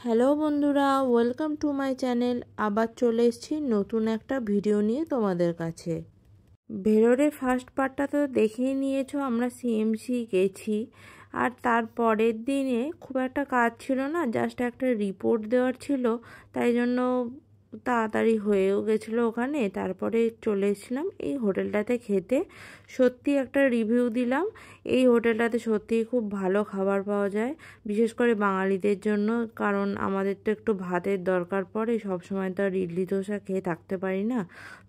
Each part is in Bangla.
হ্যালো বন্ধুরা, ওয়েলকাম টু মাই চ্যানেল। আবার চলে এসেছি নতুন একটা ভিডিও নিয়ে তোমাদের কাছে। ভেলোরের ফার্স্ট পার্টটা তো দেখেই নিয়েছো, আমরা সিএমসি গেছি। আর তার পরের দিনে খুব একটা কাজ ছিল না, জাস্ট একটা রিপোর্ট দেওয়ার ছিল, তাই জন্য তাড়াতাড়ি হয়েও গেছিলো ওখানে। তারপরে চলে এসেছিলাম এই হোটেলটাতে খেতে। সত্যি একটা রিভিউ দিলাম, এই হোটেলটাতে সত্যিই খুব ভালো খাবার পাওয়া যায়, বিশেষ করে বাঙালিদের জন্য, কারণ আমাদের তো একটু ভাতের দরকার পড়ে, সবসময় তো আর ইডলি ধোসা খেয়ে থাকতে পারি না।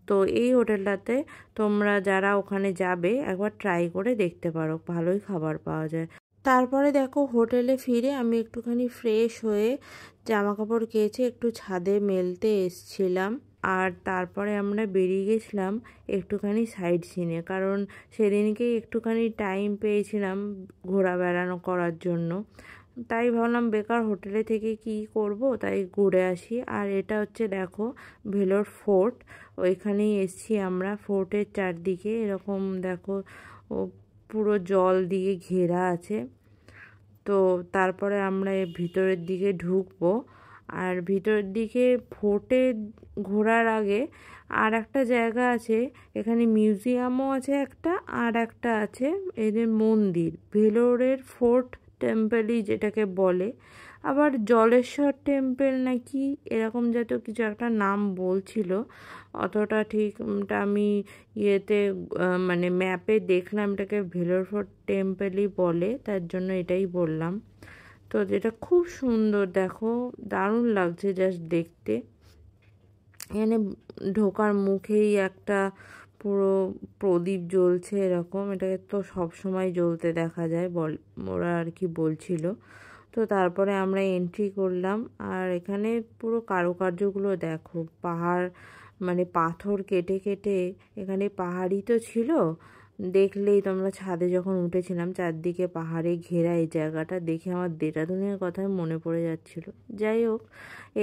তো এই হোটেলটাতে তোমরা যারা ওখানে যাবে একবার ট্রাই করে দেখতে পারো, ভালোই খাবার পাওয়া যায়। তারপরে দেখো হোটেলে ফিরে আমি একটুখানি ফ্রেশ হয়ে জামা কাপড় কেচে একটু ছাদে মেলতে এসছিলাম। আর তারপরে আমরা বেরিয়ে গেছিলাম একটুখানি সাইড সিনে, কারণ সেদিনকেই একটুখানি টাইম পেয়েছিলাম ঘোরা বেড়ানো করার জন্য। তাই ভাবলাম বেকার হোটেলে থেকে কি করব, তাই ঘুরে আসি। আর এটা হচ্ছে দেখো ভেলোর ফোর্ট, ওইখানেই এসছি আমরা। ফোর্টের চারদিকে এরকম দেখো পুরো জল দিয়ে ঘেরা আছে। তো তারপরে আমরা ভিতরের দিকে ঢুকবো। আর ভিতরের দিকে ফোর্টে ঘোরার আগে আর একটা জায়গা আছে, এখানে মিউজিয়ামও আছে একটা, আর একটা আছে এদের মন্দির, ভেলোরের ফোর্ট টেম্পলই যেটাকে বলে। আবার জলেশ্বর টেম্পল নাকি এরকম জাতীয় কিছু একটা নাম বলছিল, অতটা ঠিকটা আমি ইয়েতে মানে ম্যাপে দেখলাম এটাকে ভেলোর ফোর্ট টেম্পলই বলে, তার জন্য এটাই বললাম। তো যেটা খুব সুন্দর, দেখো দারুণ লাগছে জাস্ট দেখতে। এখানে ঢোকার মুখেই একটা পুরো প্রদীপ জ্বলছে এরকম, এটাকে তো সব সময় জ্বলতে দেখা যায় ওরা আর কি বলছিল। তো তারপরে আমরা এন্ট্রি করলাম। আর এখানে পুরো কারুকার্যগুলো দেখো, পাহাড় মানে পাথর কেটে কেটে, এখানে পাহাড়ই তো ছিল, দেখলেই তোমরা ছাদে যখন উঠেছিলাম চারদিকে পাহাড়ে ঘেরা এই জায়গাটা দেখে আমার দেহরাদূনের কথাই মনে পড়ে যাচ্ছিল। যাই হোক,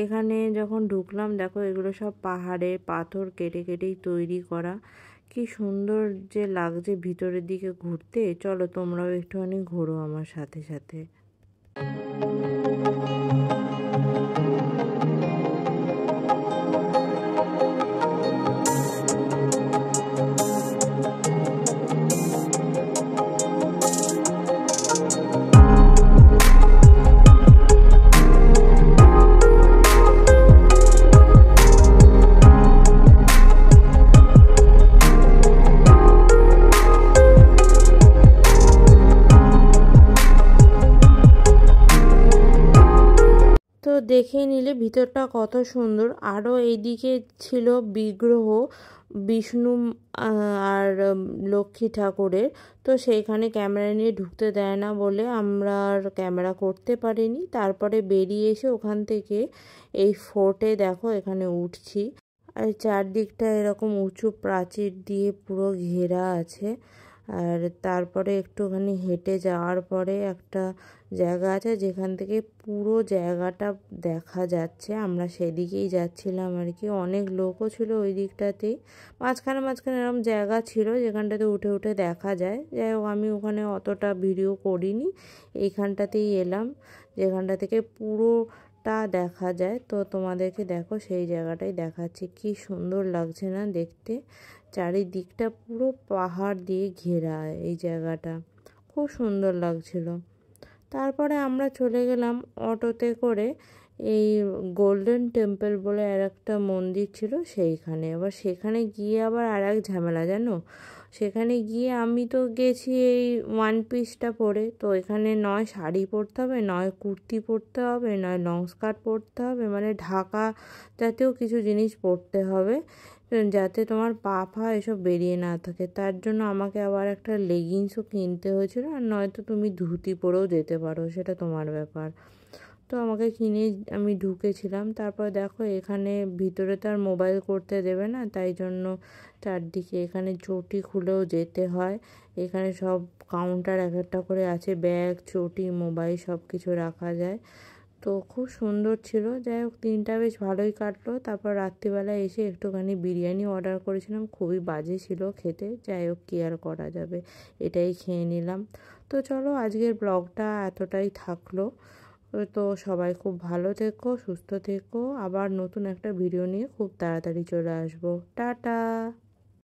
এখানে যখন ঢুকলাম দেখো এগুলো সব পাহাড়ে পাথর কেটে কেটেই তৈরি করা, কি সুন্দর যে লাগছে ভিতরের দিকে ঘুরতে। চলো তোমরাও একটুখানি ঘোরো আমার সাথে সাথে। তো দেখে নিলে ভিতরটা কত সুন্দর। আরও এইদিকে ছিল বিগ্রহ বিষ্ণু আর লক্ষ্মী ঠাকুরের, তো সেইখানে ক্যামেরা নিয়ে ঢুকতে দেয় না বলে আমরা আর ক্যামেরা করতে পারিনি। তারপরে বেরিয়ে এসে ওখান থেকে এই ফোর্টে দেখো এখানে উঠছি। আর চারদিকটা এরকম উঁচু প্রাচীর দিয়ে পুরো ঘেরা আছে। আর তারপরে একটুখানি হেঁটে যাওয়ার পরে একটা জায়গা আছে যেখান থেকে পুরো জায়গাটা দেখা যাচ্ছে, আমরা সেদিকেই যাচ্ছিলাম আর কি। অনেক লোকও ছিল ওই দিকটাতেই, মাঝখানে মাঝখানে এরকম জায়গা ছিল যেখানটাতে উঠে উঠে দেখা যায়। যাই হোক, আমি ওখানে অতটা ভিডিও করিনি, এইখানটাতেই এলাম যেখানটা থেকে পুরোটা দেখা যায়। তো তোমাদেরকে দেখো সেই জায়গাটাই দেখাচ্ছি, কি সুন্দর লাগছে না দেখতে। চারিদিকটা পুরো পাহাড় দিয়ে ঘেরা এই জায়গাটা, খুব সুন্দর লাগছিল। তারপরে আমরা চলে গেলাম অটোতে করে এই গোল্ডেন টেম্পল বলে আর একটা মন্দির ছিল সেইখানে। আবার সেখানে গিয়ে আবার আর এক ঝামেলা জানো, সেখানে গিয়ে আমি তো গেছি এই ওয়ান পিসটা পরে, তো এখানে নয় শাড়ি পরতে হবে, নয় কুর্তি পরতে হবে, নয় লং স্কার্ট পরতে হবে, মানে ঢাকা জাতীয় কিছু জিনিস পরতে হবে যাতে তোমার পা ফা এসব বেরিয়ে না থাকে। তার জন্য আমাকে আবার একটা লেগিংসও কিনতে হয়েছিল, আর নয়তো তুমি ধুতি পরেও যেতে পারো, সেটা তোমার ব্যাপার। তো আমাকে কিনে আমি ঢুকেছিলাম। তারপর দেখো এখানে ভিতরে তো আর মোবাইল করতে দেবে না, তাই জন্য চারদিকে এখানে চটি খুলেও যেতে হয়। এখানে সব কাউন্টার এক একটা করে আছে, ব্যাগ চটি মোবাইল সব কিছু রাখা যায়। তো খুব সুন্দর ছিল। যাই হোক, দিনটা বেশ ভালোই কাটলো। তারপর রাত্রিবেলা এসে একটুখানি বিরিয়ানি অর্ডার করেছিলাম, খুবই বাজে ছিল খেতে। যাই হোক, কী আর করা যাবে, এটাই খেয়ে নিলাম। তো চলো আজকের ব্লগটা এতটাই থাকলো। তো সবাই খুব ভালো থেকো, সুস্থ থেকো। আবার নতুন একটা ভিডিও নিয়ে খুব তাড়াতাড়ি চলে আসবো। টাটা।